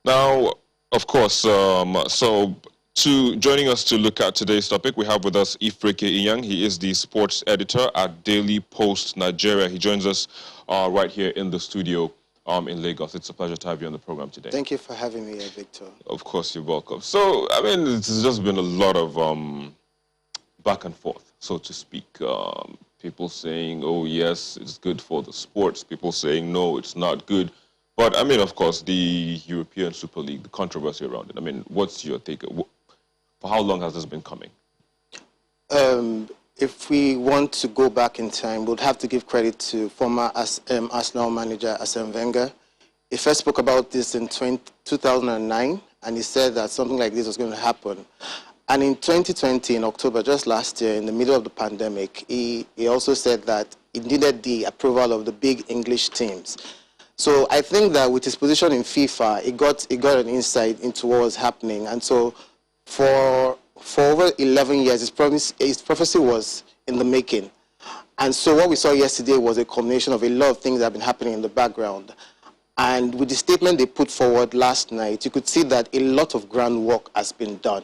Now, of course, joining us to look at today's topic, we have with us Ifreke Inyang. He is the sports editor at Daily Post Nigeria. He joins us right here in the studio in Lagos. It's a pleasure to have you on the program today. Thank you for having me here, Victor. Of course, you're welcome. So, I mean, it's just been a lot of back and forth, so to speak. People saying, oh, yes, it's good for the sports. People saying, no, it's not good. But, I mean, of course, the European Super League, the controversy around it. I mean, what's your take? For how long has this been coming? If we want to go back in time, we'd have to give credit to former Arsenal manager Arsene Wenger. He first spoke about this in 2009, and he said that something like this was going to happen. And in 2020, in October, just last year, in the middle of the pandemic, he also said that it needed the approval of the big English teams. So I think that with his position in FIFA, it got an insight into what was happening. And so for over 11 years, his prophecy was in the making. And so what we saw yesterday was a combination of a lot of things that have been happening in the background. And with the statement they put forward last night, you could see that a lot of groundwork has been done.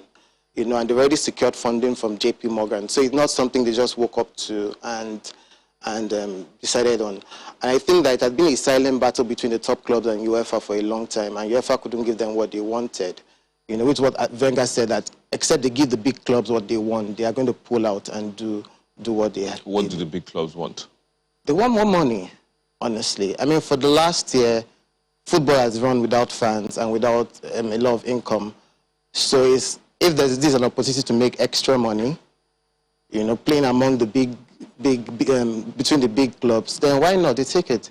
You know, and they've already secured funding from JP Morgan. So it's not something they just woke up to and decided on. And I think that it had been a silent battle between the top clubs and UEFA for a long time, and UEFA couldn't give them what they wanted. You know, which is what Wenger said, that except they give the big clubs what they want, they are going to pull out and do what they have. What do the big clubs want? They want more money, honestly. I mean, for the last year, football has run without fans and without a lot of income. So if this is an opportunity to make extra money, you know, playing among the between the big clubs, then why not? They take it.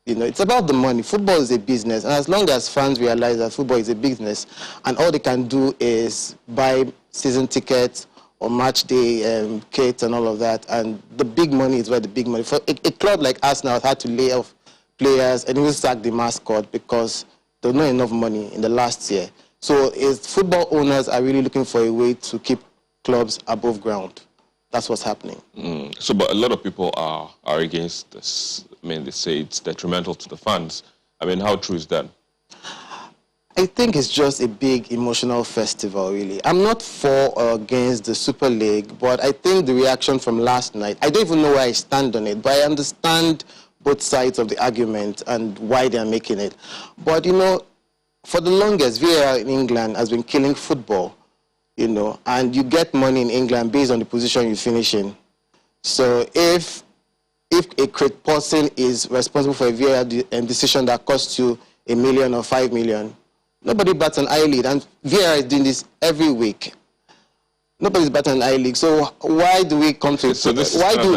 You know, it's about the money. Football is a business, and as long as fans realize that football is a business, and all they can do is buy season tickets or match day kits and all of that, and the big money is where the big money. For a club like Arsenal had to lay off players and even sack the mascot because there's not enough money in the last year. So football owners are really looking for a way to keep clubs above ground. That's what's happening. So, but a lot of people are against this. I mean, they say it's detrimental to the fans. I mean, how true is that? I think it's just a big emotional festival, really. I'm not for or against the Super League, but I think the reaction from last night, I don't even know where I stand on it, but I understand both sides of the argument and why they're making it. But, you know, for the longest, VAR in England has been killing football, you know, and you get money in England based on the position you finish in. So if a person is responsible for a VAR decision that costs you $1 million or $5 million, nobody bats an eyelid, and VAR is doing this every week. Nobody's batting an eye-league. So why do we come to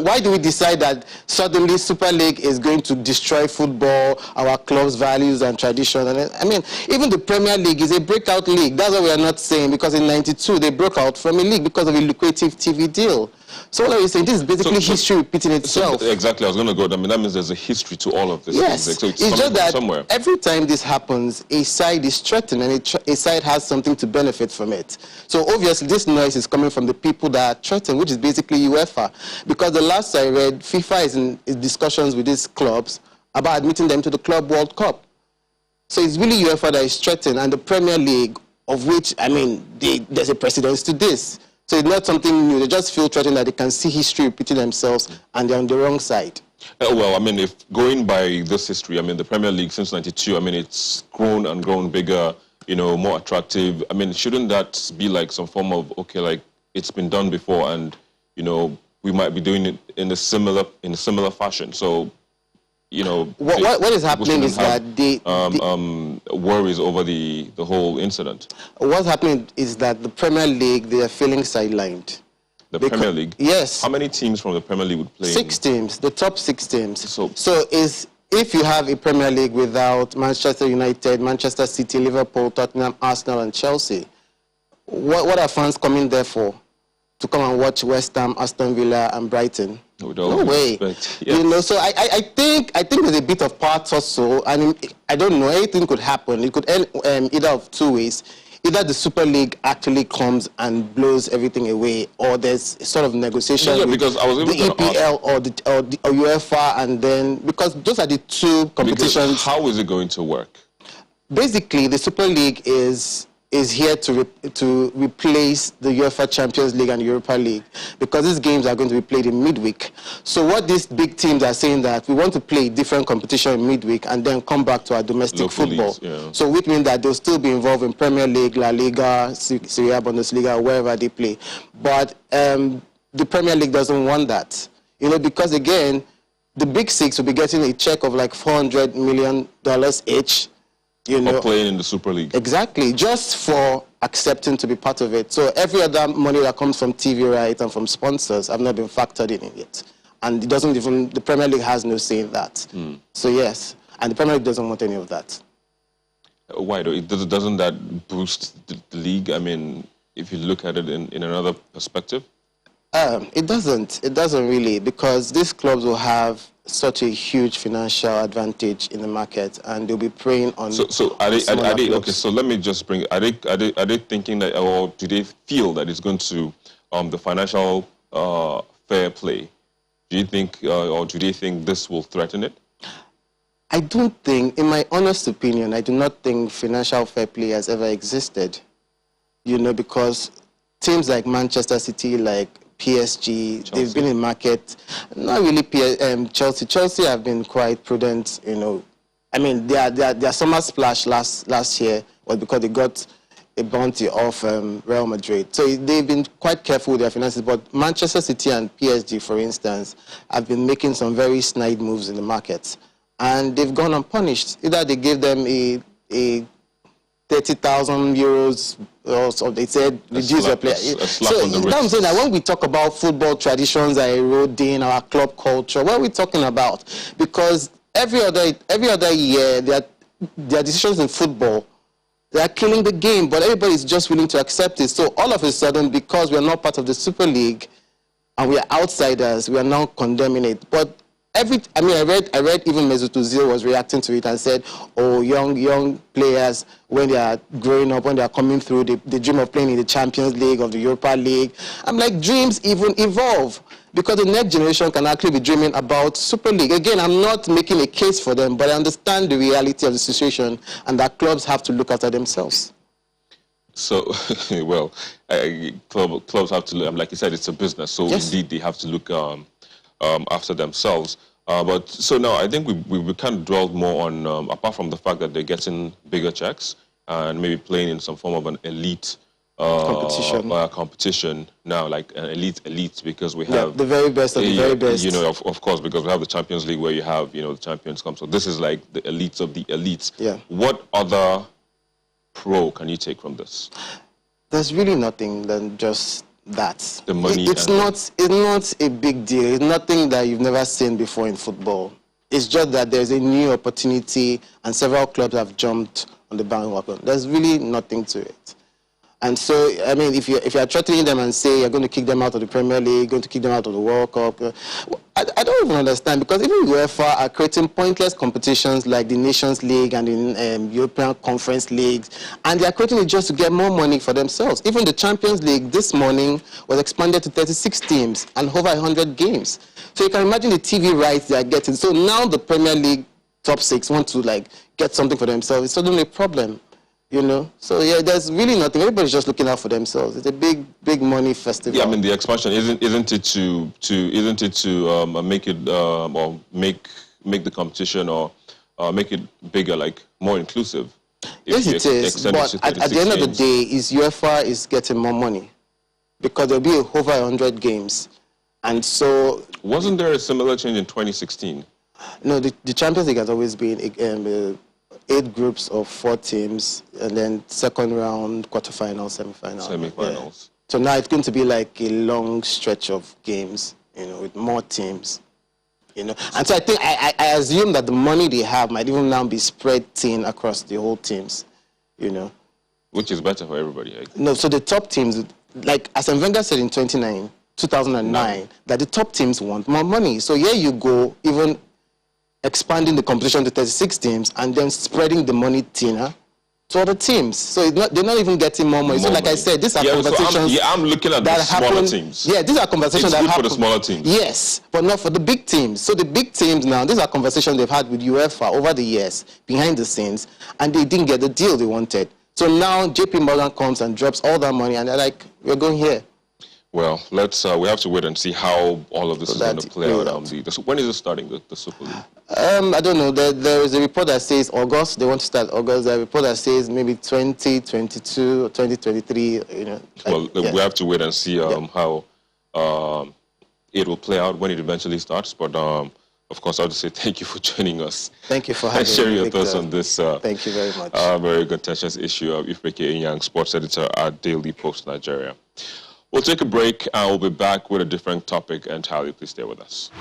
why do we decide that suddenly Super League is going to destroy football, our club's values and tradition? And I mean, even the Premier League is a breakout league. That's what we are not saying, because in '92 they broke out from a league because of a lucrative TV deal. So what are you saying? This is basically history repeating itself. Exactly, I was going to go. I mean, that means there's a history to all of this. Yes, so it's just that somewhere. Every time this happens, a side is threatened, and a side has something to benefit from it. So obviously, this noise is coming from the people that are threatened, which is basically UEFA. Because the last I read, FIFA is in discussions with these clubs about admitting them to the Club World Cup. So it's really UEFA that is threatened, and the Premier League, of which, I mean, there's a precedence to this. So it's not something new. They just feel threatened that they can see history repeating themselves, and they're on the wrong side. Well, I mean, if going by this history, I mean, the Premier League since '92, I mean, it's grown and grown bigger, you know, more attractive. I mean, shouldn't that be like some form of, okay, like it's been done before, and, you know, we might be doing it in a similar fashion. So, you know, what is happening is that worries over the whole incident. What's happening is that the Premier League, they are feeling sidelined. Premier League? Yes. How many teams from the Premier League would play? 6 teams, the top 6 teams. So if you have a Premier League without Manchester United, Manchester City, Liverpool, Tottenham, Arsenal, and Chelsea, what are fans coming there for? To come and watch West Ham, Aston Villa, and Brighton? No way. Yes. You know, so I think there's a bit of part also, and I don't know, anything could happen. It could end either of 2 ways. Either the Super League actually comes and blows everything away, or there's a sort of negotiation with because I was the EPL or UEFA, and then, because those are the 2 competitions. Because how is it going to work? basically the Super League is here to replace the UEFA Champions League and Europa League, because these games are going to be played in midweek. So what these big teams are saying, that we want to play different competition in midweek and then come back to our domestic Local football. leagues, yeah. So which means that they'll still be involved in Premier League, La Liga, Serie A, Bundesliga, wherever they play. But the Premier League doesn't want that, because again, the Big Six will be getting a check of like $400 million each. For playing in the Super League. Exactly, just for accepting to be part of it. So every other money that comes from TV rights and from sponsors have not been factored in yet. And it doesn't even, the Premier League has no say in that. So yes, and the Premier League doesn't want any of that. Why though? Doesn't that boost the league? I mean, if you look at it in another perspective? It doesn't really, because these clubs will have such a huge financial advantage in the market, and they'll be preying on. So are they okay? So let me just bring. Are they thinking that, or do they feel that it's going to the financial fair play? Do you think, or do they think this will threaten it? I don't think, in my honest opinion, I do not think financial fair play has ever existed. Because teams like Manchester City, like PSG, Chelsea. They've been in market. Not really Chelsea. Chelsea have been quite prudent, I mean, their summer splash last year was because they got a bounty off Real Madrid. So they've been quite careful with their finances. But Manchester City and PSG, for instance, have been making some very snide moves in the market. And they've gone unpunished. Either they gave them a 30,000 euros, or so they said reduce your player. So I'm saying that when we talk about football traditions that are eroding our club culture, what are we talking about? Because every other year, there are decisions in football, they are killing the game, but everybody's just willing to accept it. So all of a sudden, because we are not part of the Super League and we are outsiders, we are now condemning it. But I read even Mesut Ozil was reacting to it and said, oh, young players, when they are growing up, when they are coming through, they dream of playing in the Champions League or the Europa League. I'm like, dreams even evolve, because the next generation can actually be dreaming about Super League. Again, I'm not making a case for them, but I understand the reality of the situation and that clubs have to look after themselves. So, well, clubs have to look, like you said, it's a business, so yes. Indeed they have to look after themselves. But so now I think we kind of dwelled more on, apart from the fact that they're getting bigger checks and maybe playing in some form of an elite competition now, like an elite, because we have the very best of the very best. Of course, because we have the Champions League where you have, the champions come. So this is like the elites of the elites. Yeah. What other pro can you take from this? There's really nothing than just that. The money. It's not a big deal. It's nothing that you've never seen before in football. It's just that there's a new opportunity and several clubs have jumped on the bandwagon. There's really nothing to it. And so, I mean, if you're threatening them and say you're going to kick them out of the Premier League, going to kick them out of the World Cup, I don't even understand, because even UEFA are creating pointless competitions like the Nations League and the European Conference Leagues, and they are creating it just to get more money for themselves. Even the Champions League this morning was expanded to 36 teams and over 100 games. So you can imagine the TV rights they are getting. So now the Premier League top six want to get something for themselves. It's suddenly a problem. So yeah, there's really nothing. Everybody's just looking out for themselves. It's a big money festival. Yeah, I mean the expansion isn't it to make it or make the competition or make it bigger, like more inclusive. Yes, it is. But at the end of the day, UEFA is getting more money because there'll be over 100 games, and so wasn't there a similar change in 2016? No, the Champions League has always been 8 groups of 4 teams, and then second round, quarterfinals, semi-finals. Yeah. So now it's going to be like a long stretch of games, with more teams, And so I think, I assume that the money they have might even now be spread thin across the whole teams, Which is better for everybody. No, so the top teams, like Arsene Wenger said in 2009, that the top teams want more money. So here you go, even expanding the competition to 36 teams and then spreading the money thinner, to other teams. So it's not, they're not even getting more money. So like I said, these are conversations I'm looking at the smaller teams. Yeah, these are conversations that happen for the smaller teams. Yes, but not for the big teams. So the big teams now, these are conversations they've had with UEFA over the years, behind the scenes, and they didn't get the deal they wanted. So now JP Morgan comes and drops all that money, and they're like, we're going here. Well, let's. We have to wait and see how all of this is going to play out. When is it starting, the Super League? I don't know. There is a report that says August. They want to start August. There's a report that says maybe 2022 or 2023. You know. Well, we have to wait and see how it will play out when it eventually starts. But of course, I have to say thank you for joining us. Thank you for having me. And sharing your thoughts on this. Thank you very much. Very contentious issue of Ifeke Inyang, sports editor at Daily Post Nigeria. We'll take a break and we'll be back with a different topic entirely. Please stay with us.